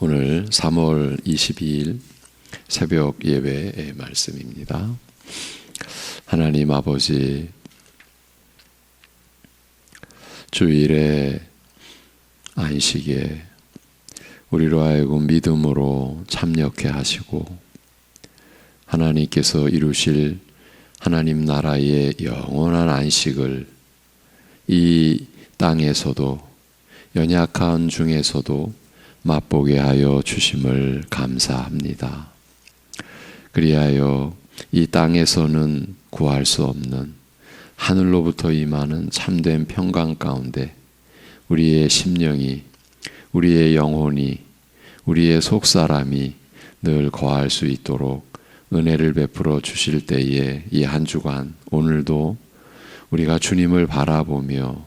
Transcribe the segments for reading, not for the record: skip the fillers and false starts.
오늘 3월 22일 새벽 예배의 말씀입니다. 하나님 아버지, 주일의 안식에 우리로 하여금 믿음으로 참여케 하시고 하나님께서 이루실 하나님 나라의 영원한 안식을 이 땅에서도 연약한 중에서도 맛보게 하여 주심을 감사합니다. 그리하여 이 땅에서는 구할 수 없는 하늘로부터 임하는 참된 평강 가운데 우리의 심령이, 우리의 영혼이, 우리의 속사람이 늘 거할 수 있도록 은혜를 베풀어 주실 때에 이 한 주간 오늘도 우리가 주님을 바라보며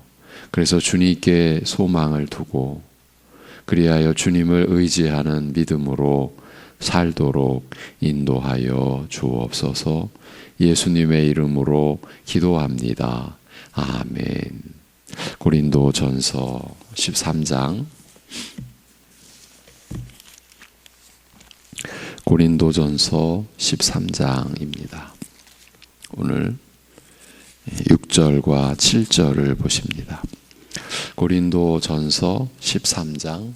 그래서 주님께 소망을 두고 그리하여 주님을 의지하는 믿음으로 살도록 인도하여 주옵소서. 예수님의 이름으로 기도합니다. 아멘. 고린도전서 13장 고린도전서 13장입니다. 오늘 6절과 7절을 보십니다. 고린도전서 13장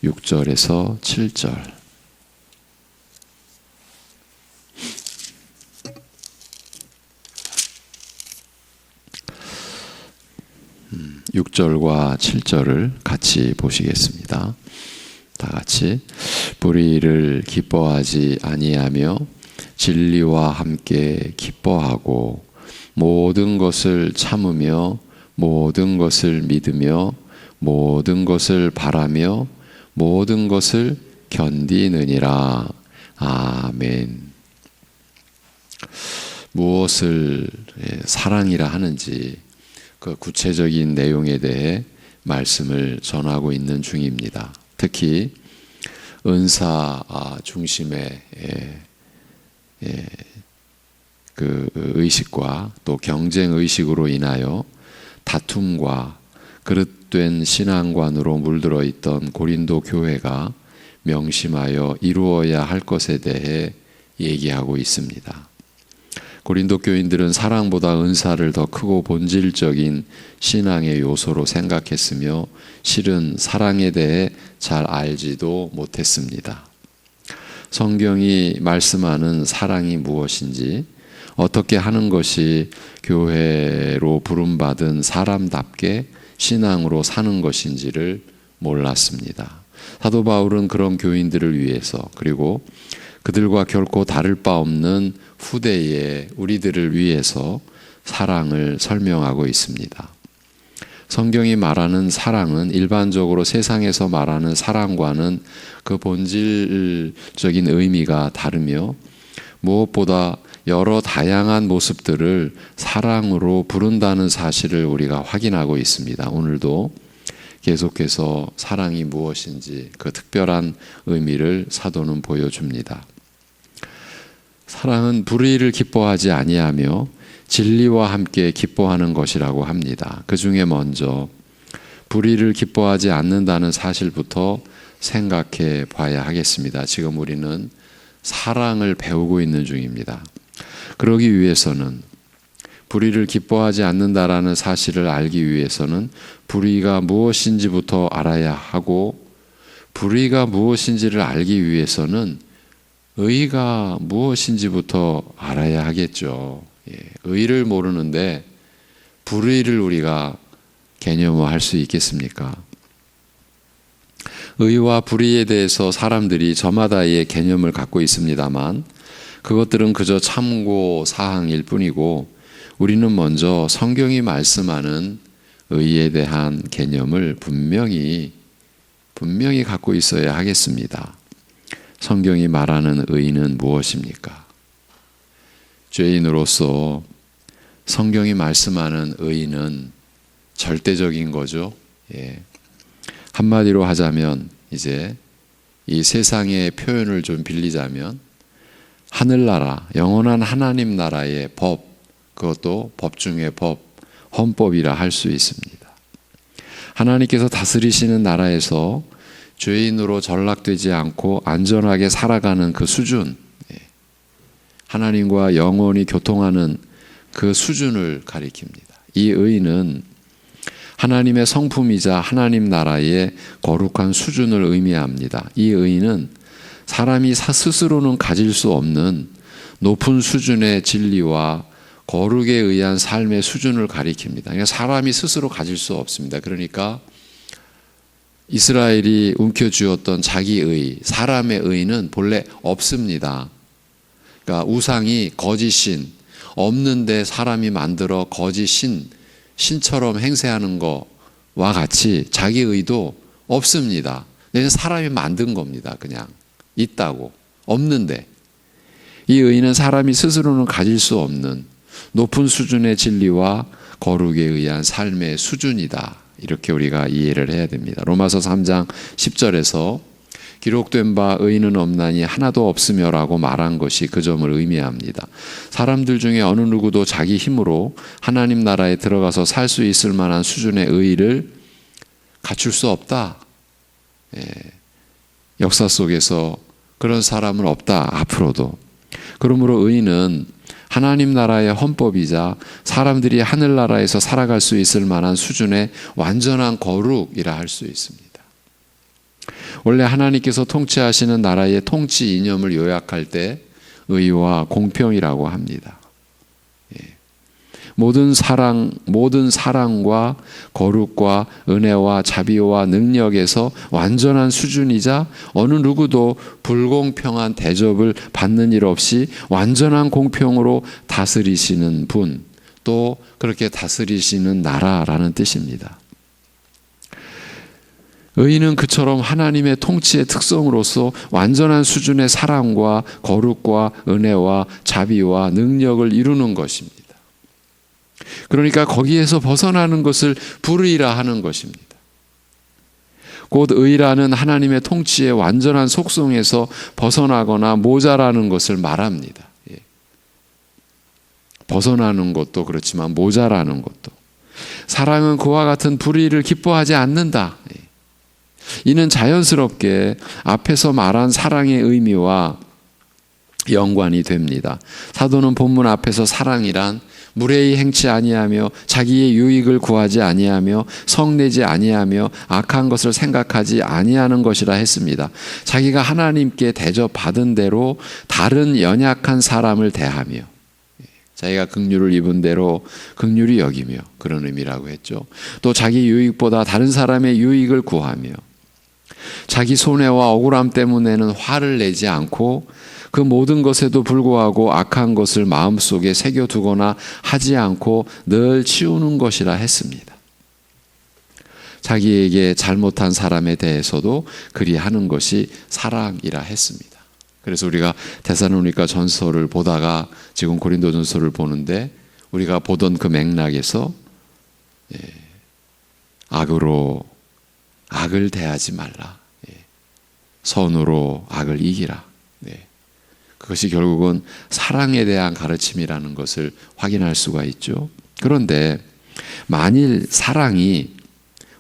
6절에서 7절. 6절과 7절을 같이 보시겠습니다. 다 같이. 불의를 기뻐하지 아니하며 진리와 함께 기뻐하고 모든 것을 참으며 모든 것을 믿으며 모든 것을 바라며 모든 것을 견디느니라. 아멘. 무엇을 사랑이라 하는지 그 구체적인 내용에 대해 말씀을 전하고 있는 중입니다. 특히 은사 중심의 그 의식과 또 경쟁 의식으로 인하여 다툼과 그릇된 신앙관으로 물들어 있던 고린도 교회가 명심하여 이루어야 할 것에 대해 얘기하고 있습니다. 고린도 교인들은 사랑보다 은사를 더 크고 본질적인 신앙의 요소로 생각했으며 실은 사랑에 대해 잘 알지도 못했습니다. 성경이 말씀하는 사랑이 무엇인지, 어떻게 하는 것이 교회로 부름받은 사람답게 신앙으로 사는 것인지를 몰랐습니다. 사도 바울은 그런 교인들을 위해서, 그리고 그들과 결코 다를 바 없는 후대의 우리들을 위해서 사랑을 설명하고 있습니다. 성경이 말하는 사랑은 일반적으로 세상에서 말하는 사랑과는 그 본질적인 의미가 다르며 무엇보다 여러 다양한 모습들을 사랑으로 부른다는 사실을 우리가 확인하고 있습니다. 오늘도 계속해서 사랑이 무엇인지 그 특별한 의미를 사도는 보여줍니다. 사랑은 불의를 기뻐하지 아니하며 진리와 함께 기뻐하는 것이라고 합니다. 그 중에 먼저 불의를 기뻐하지 않는다는 사실부터 생각해 봐야 하겠습니다. 지금 우리는 사랑을 배우고 있는 중입니다. 그러기 위해서는 불의를 기뻐하지 않는다라는 사실을 알기 위해서는 불의가 무엇인지부터 알아야 하고, 불의가 무엇인지를 알기 위해서는 의가 무엇인지부터 알아야 하겠죠. 의를 모르는데 불의를 우리가 개념화할 수 있겠습니까? 의와 불의에 대해서 사람들이 저마다의 개념을 갖고 있습니다만 그것들은 그저 참고 사항일 뿐이고, 우리는 먼저 성경이 말씀하는 의에 대한 개념을 분명히 갖고 있어야 하겠습니다. 성경이 말하는 의는 무엇입니까? 죄인으로서 성경이 말씀하는 의는 절대적인 거죠. 한마디로 하자면 이제 이 세상의 표현을 좀 빌리자면 하늘나라, 영원한 하나님 나라의 법, 그것도 법 중의 법, 헌법이라 할 수 있습니다. 하나님께서 다스리시는 나라에서 죄인으로 전락되지 않고 안전하게 살아가는 그 수준, 하나님과 영원히 교통하는 그 수준을 가리킵니다. 이 의는 하나님의 성품이자 하나님 나라의 거룩한 수준을 의미합니다. 이 의는 사람이 스스로는 가질 수 없는 높은 수준의 진리와 거룩에 의한 삶의 수준을 가리킵니다. 그러니까 사람이 스스로 가질 수 없습니다. 그러니까 이스라엘이 움켜쥐었던 자기의, 사람의 의는 본래 없습니다. 그러니까 우상이 거짓신, 없는데 사람이 만들어 거짓신, 신처럼 행세하는 것과 같이 자기 의도 없습니다. 사람이 만든 겁니다. 그냥 있다고. 없는데. 이 의는 사람이 스스로는 가질 수 없는 높은 수준의 진리와 거룩에 의한 삶의 수준이다. 이렇게 우리가 이해를 해야 됩니다. 로마서 3장 10절에서 기록된 바 의인은 없나니 하나도 없으며라고 말한 것이 그 점을 의미합니다. 사람들 중에 어느 누구도 자기 힘으로 하나님 나라에 들어가서 살 수 있을 만한 수준의 의의를 갖출 수 없다. 역사 속에서 그런 사람은 없다. 앞으로도. 그러므로 의인은 하나님 나라의 헌법이자 사람들이 하늘나라에서 살아갈 수 있을 만한 수준의 완전한 거룩이라 할 수 있습니다. 원래 하나님께서 통치하시는 나라의 통치 이념을 요약할 때 의와 공평이라고 합니다. 모든 사랑과 거룩과 은혜와 자비와 능력에서 완전한 수준이자 어느 누구도 불공평한 대접을 받는 일 없이 완전한 공평으로 다스리시는 분, 또 그렇게 다스리시는 나라라는 뜻입니다. 의인은 그처럼 하나님의 통치의 특성으로서 완전한 수준의 사랑과 거룩과 은혜와 자비와 능력을 이루는 것입니다. 그러니까 거기에서 벗어나는 것을 불의라 하는 것입니다. 곧 의라는 하나님의 통치의 완전한 속성에서 벗어나거나 모자라는 것을 말합니다. 벗어나는 것도 그렇지만 모자라는 것도. 사랑은 그와 같은 불의를 기뻐하지 않는다. 이는 자연스럽게 앞에서 말한 사랑의 의미와 연관이 됩니다. 사도는 본문 앞에서 사랑이란 무례히 행치 아니하며 자기의 유익을 구하지 아니하며 성내지 아니하며 악한 것을 생각하지 아니하는 것이라 했습니다. 자기가 하나님께 대접받은 대로 다른 연약한 사람을 대하며 자기가 긍휼을 입은 대로 긍휼히 여기며 그런 의미라고 했죠. 또 자기 유익보다 다른 사람의 유익을 구하며 자기 손해와 억울함 때문에는 화를 내지 않고 그 모든 것에도 불구하고 악한 것을 마음속에 새겨두거나 하지 않고 늘 치우는 것이라 했습니다. 자기에게 잘못한 사람에 대해서도 그리하는 것이 사랑이라 했습니다. 그래서 우리가 데살로니가 전서를 보다가 지금 고린도전서를 보는데 우리가 보던 그 맥락에서 악으로 악을 대하지 말라. 선으로 악을 이기라. 그것이 결국은 사랑에 대한 가르침이라는 것을 확인할 수가 있죠. 그런데 만일 사랑이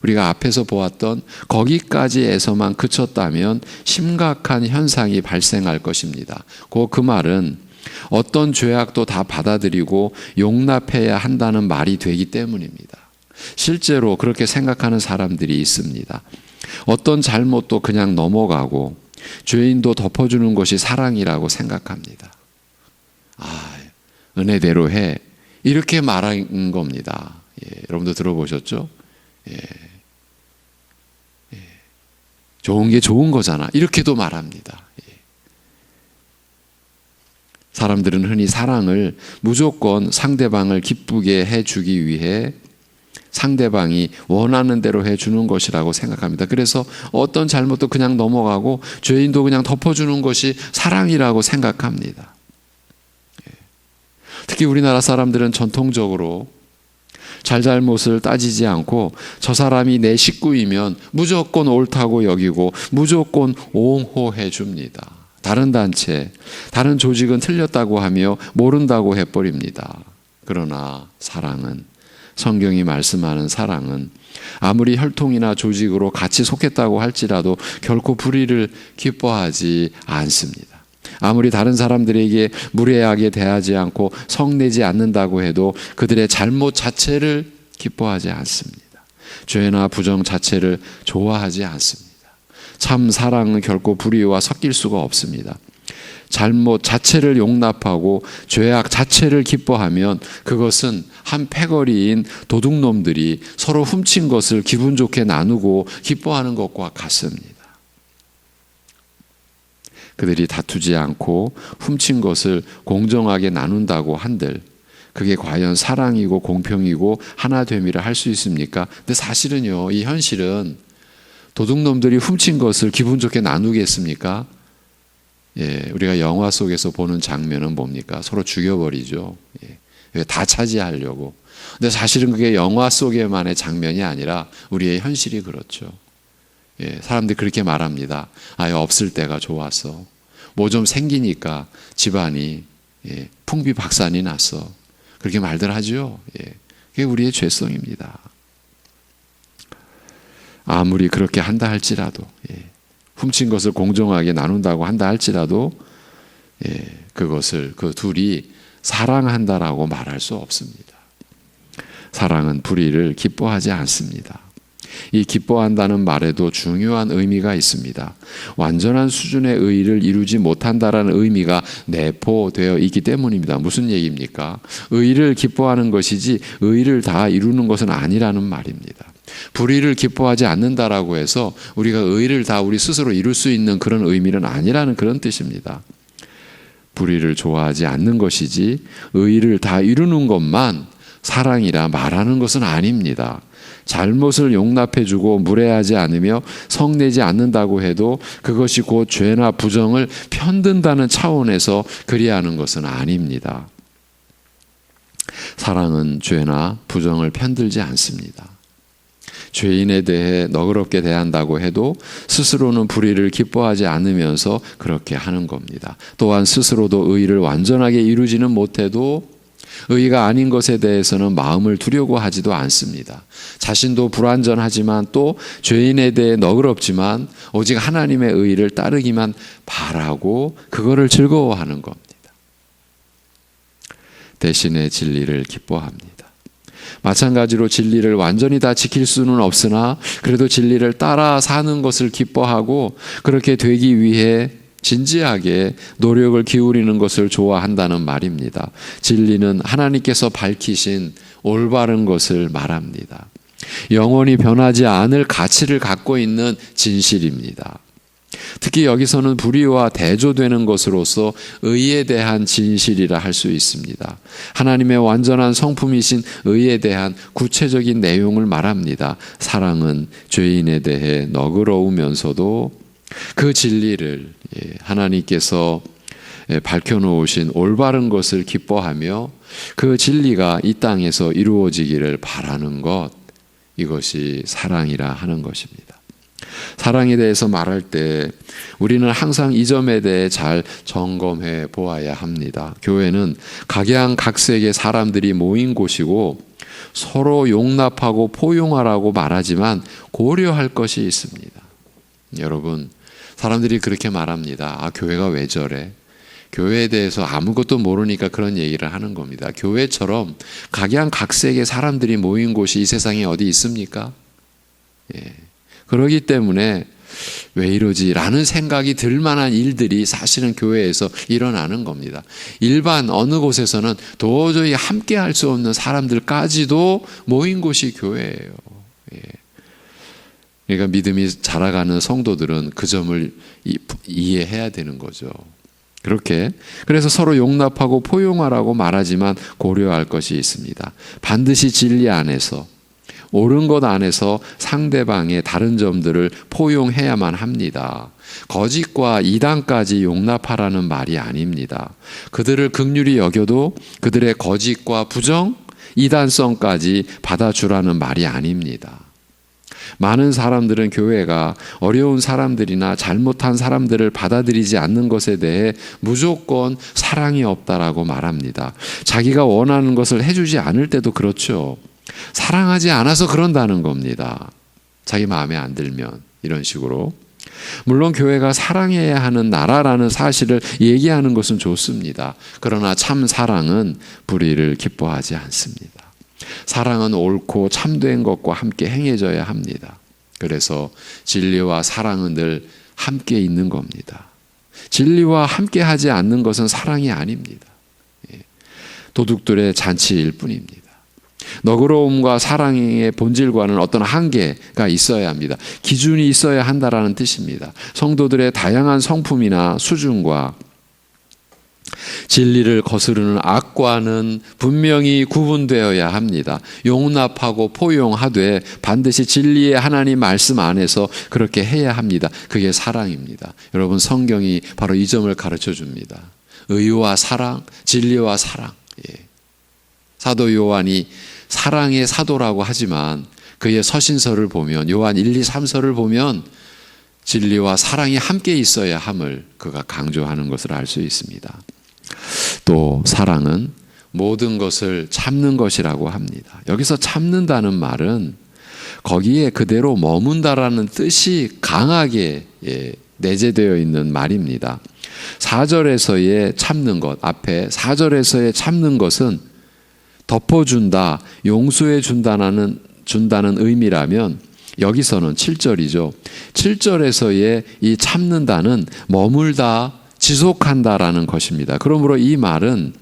우리가 앞에서 보았던 거기까지에서만 그쳤다면 심각한 현상이 발생할 것입니다. 그 말은 어떤 죄악도 다 받아들이고 용납해야 한다는 말이 되기 때문입니다. 실제로 그렇게 생각하는 사람들이 있습니다. 어떤 잘못도 그냥 넘어가고 죄인도 덮어주는 것이 사랑이라고 생각합니다. 은혜대로 해. 이렇게 말한 겁니다. 여러분도 들어보셨죠? 좋은 게 좋은 거잖아. 이렇게도 말합니다. 사람들은 흔히 사랑을 무조건 상대방을 기쁘게 해주기 위해 상대방이 원하는 대로 해주는 것이라고 생각합니다. 그래서 어떤 잘못도 그냥 넘어가고 죄인도 그냥 덮어주는 것이 사랑이라고 생각합니다. 특히 우리나라 사람들은 전통적으로 잘잘못을 따지지 않고 저 사람이 내 식구이면 무조건 옳다고 여기고 무조건 옹호해 줍니다. 다른 단체, 다른 조직은 틀렸다고 하며 모른다고 해버립니다. 그러나 사랑은 성경이 말씀하는 사랑은 아무리 혈통이나 조직으로 같이 속했다고 할지라도 결코 불의를 기뻐하지 않습니다. 아무리 다른 사람들에게 무례하게 대하지 않고 성내지 않는다고 해도 그들의 잘못 자체를 기뻐하지 않습니다. 죄나 부정 자체를 좋아하지 않습니다. 참 사랑은 결코 불의와 섞일 수가 없습니다. 잘못 자체를 용납하고 죄악 자체를 기뻐하면 그것은 한 패거리인 도둑놈들이 서로 훔친 것을 기분 좋게 나누고 기뻐하는 것과 같습니다. 그들이 다투지 않고 훔친 것을 공정하게 나눈다고 한들 그게 과연 사랑이고 공평이고 하나됨이라 할 수 있습니까? 근데 사실은요, 이 현실은 도둑놈들이 훔친 것을 기분 좋게 나누겠습니까? 우리가 영화 속에서 보는 장면은 뭡니까? 서로 죽여버리죠. 다 차지하려고. 근데 사실은 그게 영화 속에만의 장면이 아니라 우리의 현실이 그렇죠. 사람들이 그렇게 말합니다. 없을 때가 좋았어. 뭐 좀 생기니까 집안이 풍비박산이 났어. 그렇게 말들 하죠. 그게 우리의 죄성입니다. 아무리 그렇게 한다 할지라도 훔친 것을 공정하게 나눈다고 한다 할지라도 그것을 그 둘이 사랑한다라고 말할 수 없습니다. 사랑은 불의를 기뻐하지 않습니다. 이 기뻐한다는 말에도 중요한 의미가 있습니다. 완전한 수준의 의의를 이루지 못한다라는 의미가 내포되어 있기 때문입니다. 무슨 얘기입니까? 의의를 기뻐하는 것이지 의의를 다 이루는 것은 아니라는 말입니다. 불의를 기뻐하지 않는다라고 해서 우리가 의의를 다 우리 스스로 이룰 수 있는 그런 의미는 아니라는 그런 뜻입니다. 불의를 좋아하지 않는 것이지 의의를 다 이루는 것만 사랑이라 말하는 것은 아닙니다. 잘못을 용납해주고 무례하지 않으며 성내지 않는다고 해도 그것이 곧 죄나 부정을 편든다는 차원에서 그리하는 것은 아닙니다. 사랑은 죄나 부정을 편들지 않습니다. 죄인에 대해 너그럽게 대한다고 해도 스스로는 불의를 기뻐하지 않으면서 그렇게 하는 겁니다. 또한 스스로도 의의를 완전하게 이루지는 못해도 의의가 아닌 것에 대해서는 마음을 두려고 하지도 않습니다. 자신도 불완전하지만 또 죄인에 대해 너그럽지만 오직 하나님의 의의를 따르기만 바라고 그거를 즐거워하는 겁니다. 대신에 진리를 기뻐합니다. 마찬가지로 진리를 완전히 다 지킬 수는 없으나 그래도 진리를 따라 사는 것을 기뻐하고 그렇게 되기 위해 진지하게 노력을 기울이는 것을 좋아한다는 말입니다. 진리는 하나님께서 밝히신 올바른 것을 말합니다. 영원히 변하지 않을 가치를 갖고 있는 진실입니다. 특히 여기서는 불의와 대조되는 것으로서 의에 대한 진실이라 할 수 있습니다. 하나님의 완전한 성품이신 의에 대한 구체적인 내용을 말합니다. 사랑은 죄인에 대해 너그러우면서도 그 진리를 하나님께서 밝혀놓으신 올바른 것을 기뻐하며 그 진리가 이 땅에서 이루어지기를 바라는 것, 이것이 사랑이라 하는 것입니다. 사랑에 대해서 말할 때 우리는 항상 이 점에 대해 잘 점검해 보아야 합니다. 교회는 각양각색의 사람들이 모인 곳이고 서로 용납하고 포용하라고 말하지만 고려할 것이 있습니다. 여러분, 사람들이 그렇게 말합니다. 교회가 왜 저래? 교회에 대해서 아무것도 모르니까 그런 얘기를 하는 겁니다. 교회처럼 각양각색의 사람들이 모인 곳이 이 세상에 어디 있습니까? 그러기 때문에 왜 이러지? 라는 생각이 들 만한 일들이 사실은 교회에서 일어나는 겁니다. 일반 어느 곳에서는 도저히 함께 할 수 없는 사람들까지도 모인 곳이 교회예요. 그러니까 믿음이 자라가는 성도들은 그 점을 이해해야 되는 거죠. 그래서 서로 용납하고 포용하라고 말하지만 고려할 것이 있습니다. 반드시 진리 안에서, 옳은 것 안에서 상대방의 다른 점들을 포용해야만 합니다. 거짓과 이단까지 용납하라는 말이 아닙니다. 그들을 긍휼히 여겨도 그들의 거짓과 부정, 이단성까지 받아주라는 말이 아닙니다. 많은 사람들은 교회가 어려운 사람들이나 잘못한 사람들을 받아들이지 않는 것에 대해 무조건 사랑이 없다라고 말합니다. 자기가 원하는 것을 해주지 않을 때도 그렇죠. 사랑하지 않아서 그런다는 겁니다. 자기 마음에 안 들면 이런 식으로. 물론 교회가 사랑해야 하는 나라라는 사실을 얘기하는 것은 좋습니다. 그러나 참 사랑은 불의를 기뻐하지 않습니다. 사랑은 옳고 참된 것과 함께 행해져야 합니다. 그래서 진리와 사랑은 늘 함께 있는 겁니다. 진리와 함께 하지 않는 것은 사랑이 아닙니다. 도둑들의 잔치일 뿐입니다. 너그러움과 사랑의 본질과는 어떤 한계가 있어야 합니다. 기준이 있어야 한다라는 뜻입니다. 성도들의 다양한 성품이나 수준과 진리를 거스르는 악과는 분명히 구분되어야 합니다. 용납하고 포용하되 반드시 진리의 하나님 말씀 안에서 그렇게 해야 합니다. 그게 사랑입니다. 여러분, 성경이 바로 이 점을 가르쳐 줍니다. 의와 사랑, 진리와 사랑. 사도 요한이 사랑의 사도라고 하지만 그의 서신서를 보면, 요한 1, 2, 3서를 보면 진리와 사랑이 함께 있어야 함을 그가 강조하는 것을 알 수 있습니다. 또 사랑은 모든 것을 참는 것이라고 합니다. 여기서 참는다는 말은 거기에 그대로 머문다라는 뜻이 강하게 내재되어 있는 말입니다. 4절에서의 참는 것, 앞에 4절에서의 참는 것은 덮어준다, 용서해 준다는 의미라면 여기서는 7절이죠. 7절에서의 이 참는다는 머물다, 지속한다라는 것입니다. 그러므로 이 말은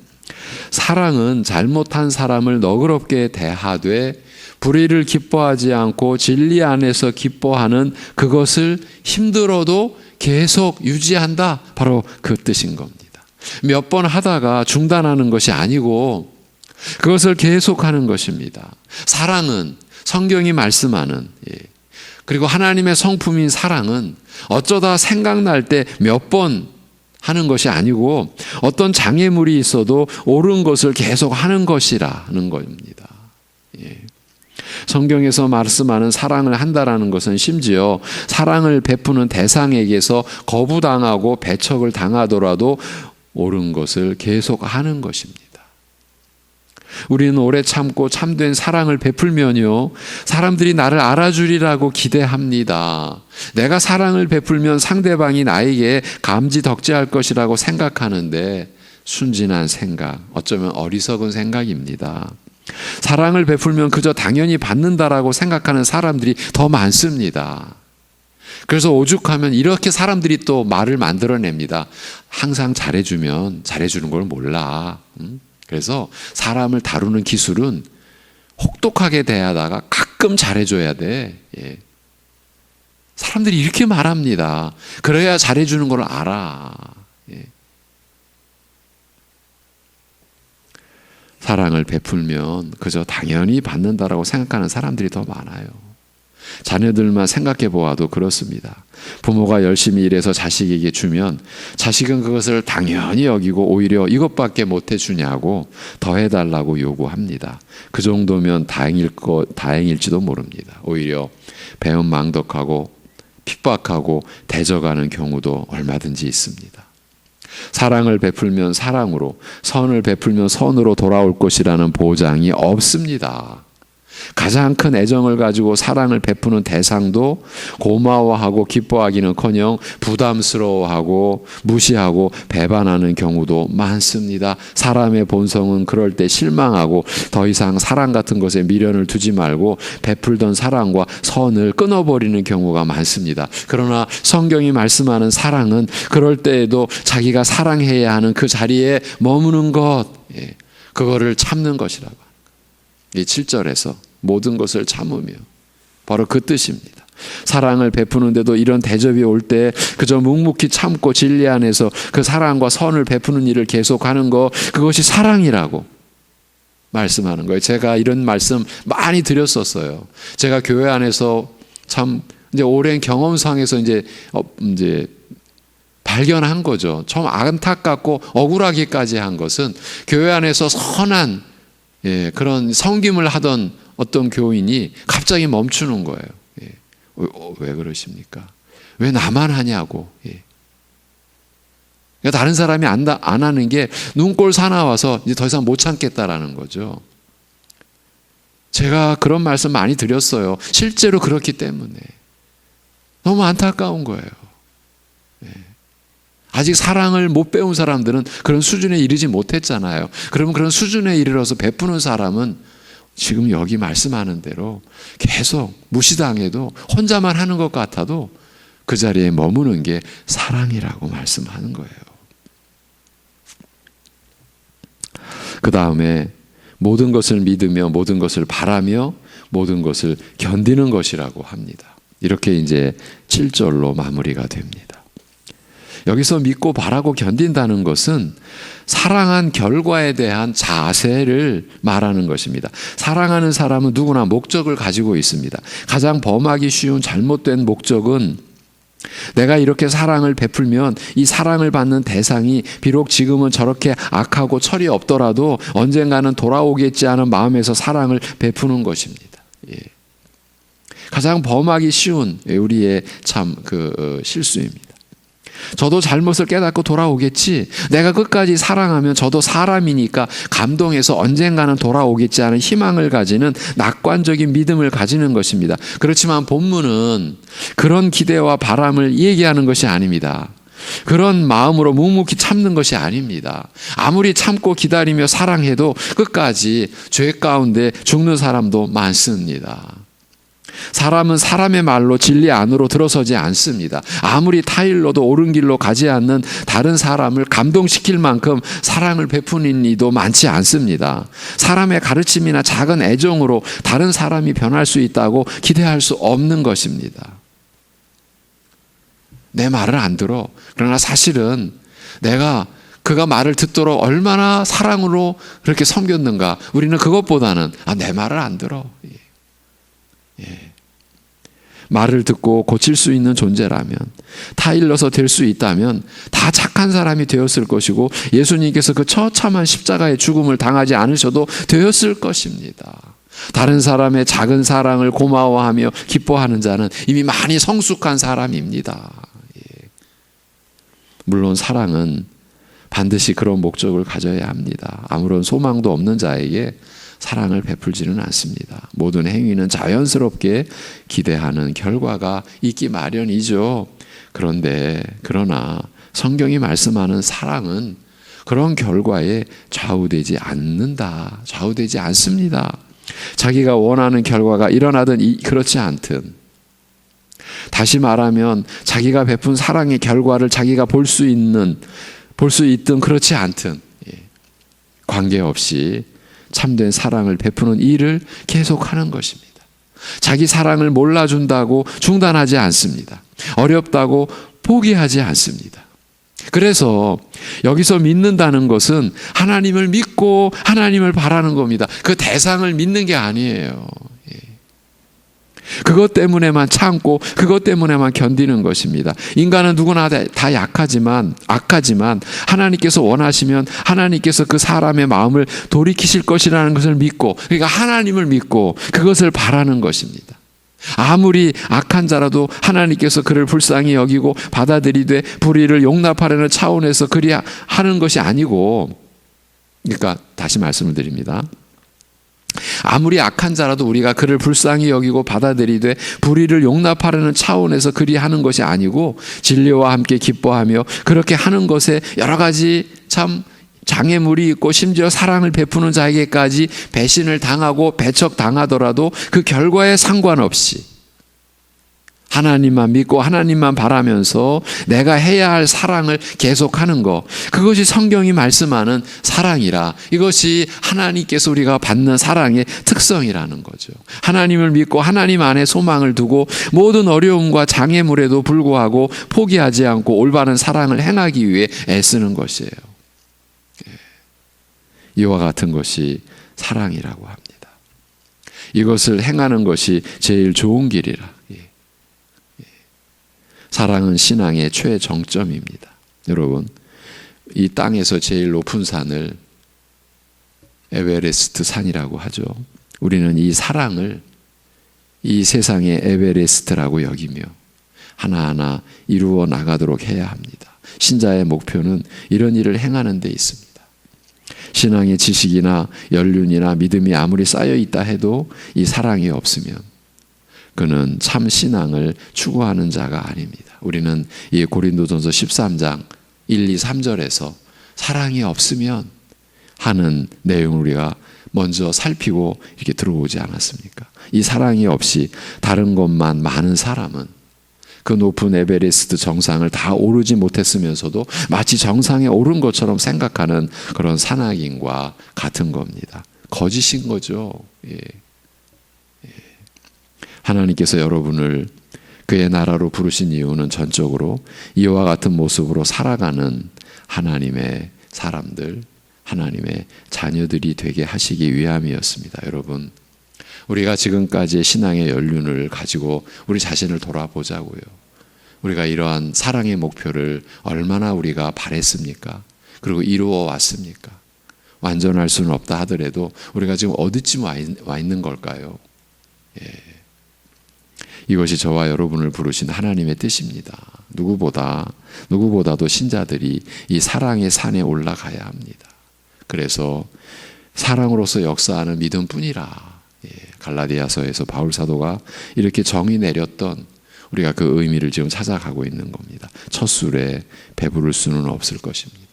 사랑은 잘못한 사람을 너그럽게 대하되 불의를 기뻐하지 않고 진리 안에서 기뻐하는 그것을 힘들어도 계속 유지한다. 바로 그 뜻인 겁니다. 몇 번 하다가 중단하는 것이 아니고 그것을 계속하는 것입니다. 사랑은 성경이 말씀하는, 그리고 하나님의 성품인 사랑은 어쩌다 생각날 때 몇 번 하는 것이 아니고 어떤 장애물이 있어도 옳은 것을 계속 하는 것이라는 겁니다. 성경에서 말씀하는 사랑을 한다라는 것은 심지어 사랑을 베푸는 대상에게서 거부당하고 배척을 당하더라도 옳은 것을 계속 하는 것입니다. 우리는 오래 참고 참된 사랑을 베풀면요, 사람들이 나를 알아주리라고 기대합니다. 내가 사랑을 베풀면 상대방이 나에게 감지덕지할 것이라고 생각하는데 순진한 생각, 어쩌면 어리석은 생각입니다. 사랑을 베풀면 그저 당연히 받는다라고 생각하는 사람들이 더 많습니다. 그래서 오죽하면 이렇게 사람들이 또 말을 만들어냅니다. 항상 잘해주면 잘해주는 걸 몰라. 그래서 사람을 다루는 기술은 혹독하게 대하다가 가끔 잘해줘야 돼. 사람들이 이렇게 말합니다. 그래야 잘해주는 걸 알아. 사랑을 베풀면 그저 당연히 받는다라고 생각하는 사람들이 더 많아요. 자녀들만 생각해 보아도 그렇습니다. 부모가 열심히 일해서 자식에게 주면 자식은 그것을 당연히 여기고 오히려 이것밖에 못 해주냐고 더 해달라고 요구합니다. 그 정도면 다행일지도 모릅니다. 오히려 배은망덕하고 핍박하고 대적하는 경우도 얼마든지 있습니다. 사랑을 베풀면 사랑으로, 선을 베풀면 선으로 돌아올 것이라는 보장이 없습니다. 가장 큰 애정을 가지고 사랑을 베푸는 대상도 고마워하고 기뻐하기는커녕 부담스러워하고 무시하고 배반하는 경우도 많습니다. 사람의 본성은 그럴 때 실망하고 더 이상 사랑 같은 것에 미련을 두지 말고 베풀던 사랑과 선을 끊어버리는 경우가 많습니다. 그러나 성경이 말씀하는 사랑은 그럴 때에도 자기가 사랑해야 하는 그 자리에 머무는 것, 그거를 참는 것이라고. 이 7절에서 모든 것을 참으며, 바로 그 뜻입니다. 사랑을 베푸는데도 이런 대접이 올 때 그저 묵묵히 참고 진리 안에서 그 사랑과 선을 베푸는 일을 계속하는 것, 그것이 사랑이라고 말씀하는 거예요. 제가 이런 말씀 많이 드렸었어요. 제가 교회 안에서 참 이제 오랜 경험상에서 이제 발견한 거죠. 좀 안타깝고 억울하기까지 한 것은 교회 안에서 선한 그런 섬김을 하던 어떤 교인이 갑자기 멈추는 거예요. 왜 그러십니까? 왜 나만 하냐고. 그러니까 다른 사람이 안 하는 게 눈꼴 사나워서 이제 더 이상 못 참겠다라는 거죠. 제가 그런 말씀 많이 드렸어요. 실제로 그렇기 때문에. 너무 안타까운 거예요. 아직 사랑을 못 배운 사람들은 그런 수준에 이르지 못했잖아요. 그러면 그런 수준에 이르러서 베푸는 사람은 지금 여기 말씀하는 대로 계속 무시당해도 혼자만 하는 것 같아도 그 자리에 머무는 게 사랑이라고 말씀하는 거예요. 그 다음에 모든 것을 믿으며 모든 것을 바라며 모든 것을 견디는 것이라고 합니다. 이렇게 이제 7절로 마무리가 됩니다. 여기서 믿고 바라고 견딘다는 것은 사랑한 결과에 대한 자세를 말하는 것입니다. 사랑하는 사람은 누구나 목적을 가지고 있습니다. 가장 범하기 쉬운 잘못된 목적은 내가 이렇게 사랑을 베풀면 이 사랑을 받는 대상이 비록 지금은 저렇게 악하고 철이 없더라도 언젠가는 돌아오겠지 하는 마음에서 사랑을 베푸는 것입니다. 가장 범하기 쉬운 우리의 참 실수입니다. 저도 잘못을 깨닫고 돌아오겠지. 내가 끝까지 사랑하면 저도 사람이니까 감동해서 언젠가는 돌아오겠지 하는 희망을 가지는 낙관적인 믿음을 가지는 것입니다. 그렇지만 본문은 그런 기대와 바람을 얘기하는 것이 아닙니다. 그런 마음으로 묵묵히 참는 것이 아닙니다. 아무리 참고 기다리며 사랑해도 끝까지 죄 가운데 죽는 사람도 많습니다. 사람은 사람의 말로 진리 안으로 들어서지 않습니다. 아무리 타일러도 옳은 길로 가지 않는 다른 사람을 감동시킬 만큼 사랑을 베푸는 이도 많지 않습니다. 사람의 가르침이나 작은 애정으로 다른 사람이 변할 수 있다고 기대할 수 없는 것입니다. 내 말을 안 들어. 그러나 사실은 내가 그가 말을 듣도록 얼마나 사랑으로 그렇게 섬겼는가. 우리는 그것보다는 내 말을 안 들어. 말을 듣고 고칠 수 있는 존재라면, 타일러서 될 수 있다면 다 착한 사람이 되었을 것이고 예수님께서 그 처참한 십자가의 죽음을 당하지 않으셔도 되었을 것입니다. 다른 사람의 작은 사랑을 고마워하며 기뻐하는 자는 이미 많이 성숙한 사람입니다. 물론 사랑은 반드시 그런 목적을 가져야 합니다. 아무런 소망도 없는 자에게 사랑을 베풀지는 않습니다. 모든 행위는 자연스럽게 기대하는 결과가 있기 마련이죠. 그러나 성경이 말씀하는 사랑은 그런 결과에 좌우되지 않는다. 좌우되지 않습니다. 자기가 원하는 결과가 일어나든 그렇지 않든, 다시 말하면 자기가 베푼 사랑의 결과를 자기가 볼 수 있든 그렇지 않든 관계없이 참된 사랑을 베푸는 일을 계속하는 것입니다. 자기 사랑을 몰라준다고 중단하지 않습니다. 어렵다고 포기하지 않습니다. 그래서 여기서 믿는다는 것은 하나님을 믿고 하나님을 바라는 겁니다. 그 대상을 믿는 게 아니에요. 그것 때문에만 참고 그것 때문에만 견디는 것입니다. 인간은 누구나 다 악하지만 하나님께서 원하시면 하나님께서 그 사람의 마음을 돌이키실 것이라는 것을 믿고, 그러니까 하나님을 믿고 그것을 바라는 것입니다. 아무리 악한 자라도 하나님께서 그를 불쌍히 여기고 받아들이되 불의를 용납하려는 차원에서 그리 하는 것이 아니고, 그러니까 다시 말씀을 드립니다. 아무리 악한 자라도 우리가 그를 불쌍히 여기고 받아들이되 불의를 용납하려는 차원에서 그리 하는 것이 아니고 진리와 함께 기뻐하며 그렇게 하는 것에 여러 가지 참 장애물이 있고 심지어 사랑을 베푸는 자에게까지 배신을 당하고 배척당하더라도 그 결과에 상관없이 하나님만 믿고 하나님만 바라면서 내가 해야 할 사랑을 계속하는 것, 그것이 성경이 말씀하는 사랑이라. 이것이 하나님께서 우리가 받는 사랑의 특성이라는 거죠. 하나님을 믿고 하나님 안에 소망을 두고 모든 어려움과 장애물에도 불구하고 포기하지 않고 올바른 사랑을 행하기 위해 애쓰는 것이에요. 이와 같은 것이 사랑이라고 합니다. 이것을 행하는 것이 제일 좋은 길이라. 사랑은 신앙의 최정점입니다. 여러분, 이 땅에서 제일 높은 산을 에베레스트 산이라고 하죠. 우리는 이 사랑을 이 세상의 에베레스트라고 여기며 하나하나 이루어 나가도록 해야 합니다. 신자의 목표는 이런 일을 행하는 데 있습니다. 신앙의 지식이나 연륜이나 믿음이 아무리 쌓여 있다 해도 이 사랑이 없으면 그는 참 신앙을 추구하는 자가 아닙니다. 우리는 이 고린도전서 13장 1, 2, 3절에서 사랑이 없으면 하는 내용을 우리가 먼저 살피고 이렇게 들어오지 않았습니까? 이 사랑이 없이 다른 것만 많은 사람은 그 높은 에베레스트 정상을 다 오르지 못했으면서도 마치 정상에 오른 것처럼 생각하는 그런 산악인과 같은 겁니다. 거짓인 거죠. 예. 하나님께서 여러분을 그의 나라로 부르신 이유는 전적으로 이와 같은 모습으로 살아가는 하나님의 사람들, 하나님의 자녀들이 되게 하시기 위함이었습니다. 여러분, 우리가 지금까지의 신앙의 연륜을 가지고 우리 자신을 돌아보자고요. 우리가 이러한 사랑의 목표를 얼마나 우리가 바랬습니까? 그리고 이루어 왔습니까? 완전할 수는 없다 하더라도 우리가 지금 어디쯤 와 있는 걸까요? 예. 이것이 저와 여러분을 부르신 하나님의 뜻입니다. 누구보다도 신자들이 이 사랑의 산에 올라가야 합니다. 그래서 사랑으로서 역사하는 믿음뿐이라 갈라디아서에서 바울 사도가 이렇게 정의 내렸던 우리가 그 의미를 지금 찾아가고 있는 겁니다. 첫 술에 배부를 수는 없을 것입니다.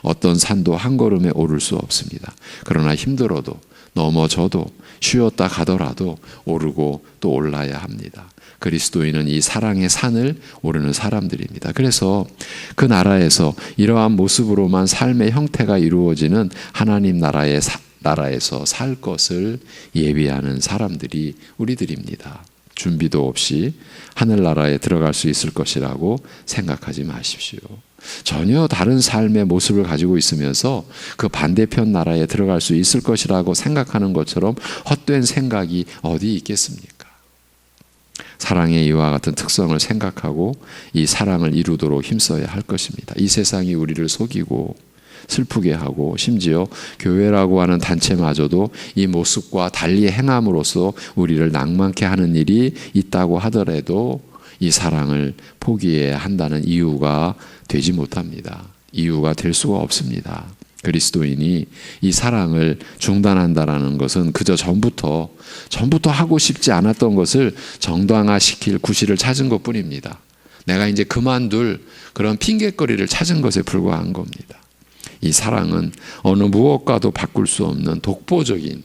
어떤 산도 한 걸음에 오를 수 없습니다. 그러나 힘들어도 넘어져도 쉬었다 가더라도 오르고 또 올라야 합니다. 그리스도인은 이 사랑의 산을 오르는 사람들입니다. 그래서 그 나라에서 이러한 모습으로만 삶의 형태가 이루어지는 하나님 나라에서 살 것을 예비하는 사람들이 우리들입니다. 준비도 없이 하늘나라에 들어갈 수 있을 것이라고 생각하지 마십시오. 전혀 다른 삶의 모습을 가지고 있으면서 그 반대편 나라에 들어갈 수 있을 것이라고 생각하는 것처럼 헛된 생각이 어디 있겠습니까? 사랑의 이와 같은 특성을 생각하고 이 사랑을 이루도록 힘써야 할 것입니다. 이 세상이 우리를 속이고 슬프게 하고 심지어 교회라고 하는 단체마저도 이 모습과 달리 행함으로써 우리를 낭만케 하는 일이 있다고 하더라도 이 사랑을 포기해야 한다는 이유가 되지 못합니다. 이유가 될 수가 없습니다. 그리스도인이 이 사랑을 중단한다라는 것은 그저 전부터 하고 싶지 않았던 것을 정당화시킬 구실을 찾은 것뿐입니다. 내가 이제 그만둘 그런 핑계거리를 찾은 것에 불과한 겁니다. 이 사랑은 어느 무엇과도 바꿀 수 없는 독보적인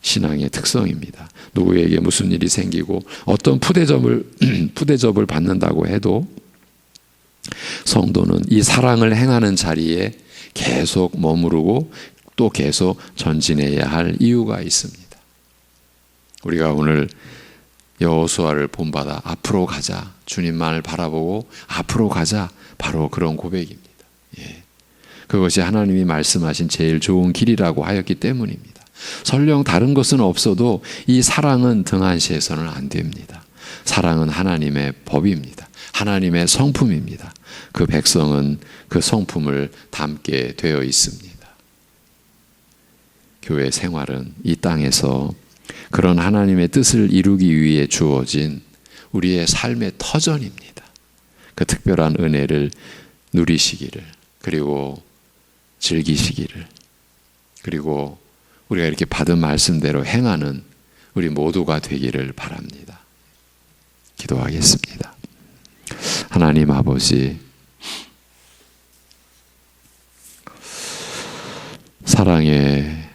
신앙의 특성입니다. 누구에게 무슨 일이 생기고 어떤 푸대접을 받는다고 해도 성도는 이 사랑을 행하는 자리에 계속 머무르고 또 계속 전진해야 할 이유가 있습니다. 우리가 오늘 여호수아를 본받아 앞으로 가자, 주님만을 바라보고 앞으로 가자, 바로 그런 고백입니다. 예. 그것이 하나님이 말씀하신 제일 좋은 길이라고 하였기 때문입니다. 설령 다른 것은 없어도 이 사랑은 등한시해서는 안 됩니다. 사랑은 하나님의 법입니다. 하나님의 성품입니다. 그 백성은 그 성품을 담게 되어 있습니다. 교회 생활은 이 땅에서 그런 하나님의 뜻을 이루기 위해 주어진 우리의 삶의 터전입니다. 그 특별한 은혜를 누리시기를, 그리고 즐기시기를, 그리고 우리가 이렇게 받은 말씀대로 행하는 우리 모두가 되기를 바랍니다. 기도하겠습니다. 하나님 아버지, 사랑의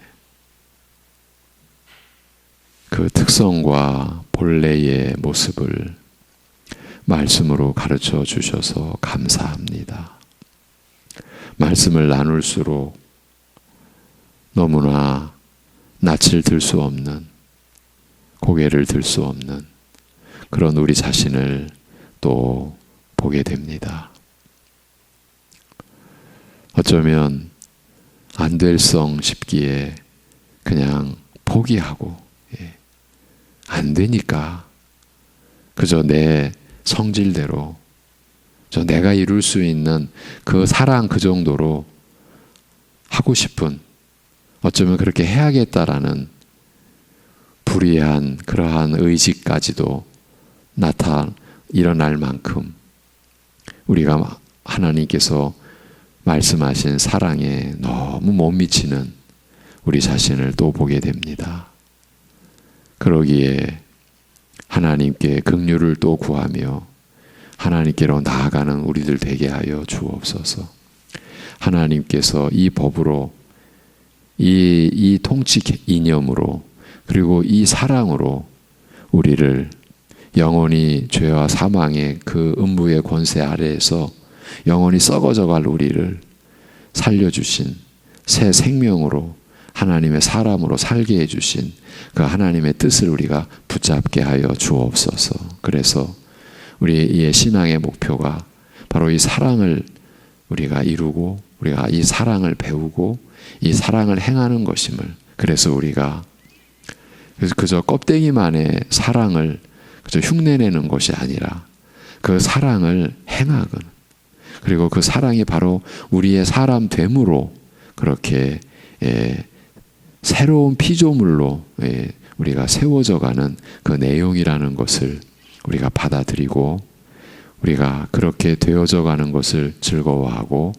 그 특성과 본래의 모습을 말씀으로 가르쳐 주셔서 감사합니다. 말씀을 나눌수록 너무나 낯을 들 수 없는, 고개를 들 수 없는 그런 우리 자신을 또 보게 됩니다. 어쩌면 안 될성 싶기에 그냥 포기하고, 안 되니까 그저 내 성질대로 내가 이룰 수 있는 그 사랑 그 정도로 하고 싶은, 어쩌면 그렇게 해야겠다라는 불의한 그러한 의지까지도 일어날 만큼 우리가 하나님께서 말씀하신 사랑에 너무 못 미치는 우리 자신을 또 보게 됩니다. 그러기에 하나님께 긍휼을 또 구하며 하나님께로 나아가는 우리들 되게 하여 주옵소서. 하나님께서 이 법으로 이 통치 이념으로 그리고 이 사랑으로 우리를 영원히 죄와 사망의 그 음부의 권세 아래에서 영원히 썩어져갈 우리를 살려주신 새 생명으로 하나님의 사람으로 살게 해주신 그 하나님의 뜻을 우리가 붙잡게 하여 주옵소서. 그래서 우리의 신앙의 목표가 바로 이 사랑을 우리가 이루고 우리가 이 사랑을 배우고 이 사랑을 행하는 것임을, 그래서 우리가 그저 껍데기만의 사랑을 그저 흉내내는 것이 아니라 그 사랑을 행하거나 그리고 그 사랑이 바로 우리의 사람 됨으로 그렇게 새로운 피조물로 우리가 세워져가는 그 내용이라는 것을 우리가 받아들이고 우리가 그렇게 되어져가는 것을 즐거워하고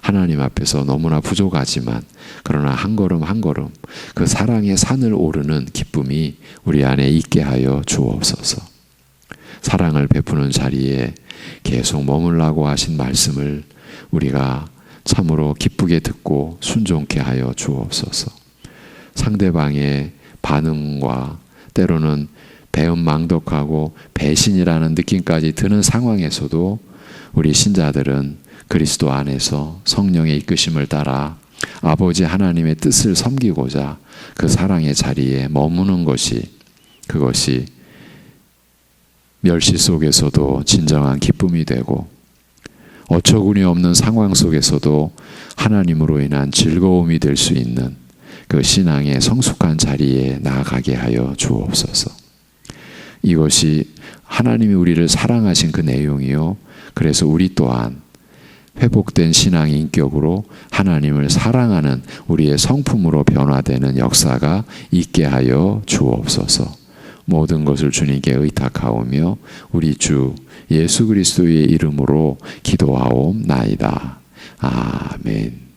하나님 앞에서 너무나 부족하지만 그러나 한 걸음 한 걸음 그 사랑의 산을 오르는 기쁨이 우리 안에 있게 하여 주옵소서. 사랑을 베푸는 자리에 계속 머물라고 하신 말씀을 우리가 참으로 기쁘게 듣고 순종케 하여 주옵소서. 상대방의 반응과 때로는 배은망덕하고 배신이라는 느낌까지 드는 상황에서도 우리 신자들은 그리스도 안에서 성령의 이끄심을 따라 아버지 하나님의 뜻을 섬기고자 그 사랑의 자리에 머무는 것이, 그것이 멸시 속에서도 진정한 기쁨이 되고 어처구니 없는 상황 속에서도 하나님으로 인한 즐거움이 될 수 있는 그 신앙의 성숙한 자리에 나아가게 하여 주옵소서. 이것이 하나님이 우리를 사랑하신 그 내용이요, 그래서 우리 또한 회복된 신앙 인격으로 하나님을 사랑하는 우리의 성품으로 변화되는 역사가 있게 하여 주옵소서. 모든 것을 주님께 의탁하오며 우리 주 예수 그리스도의 이름으로 기도하옵나이다. 아멘.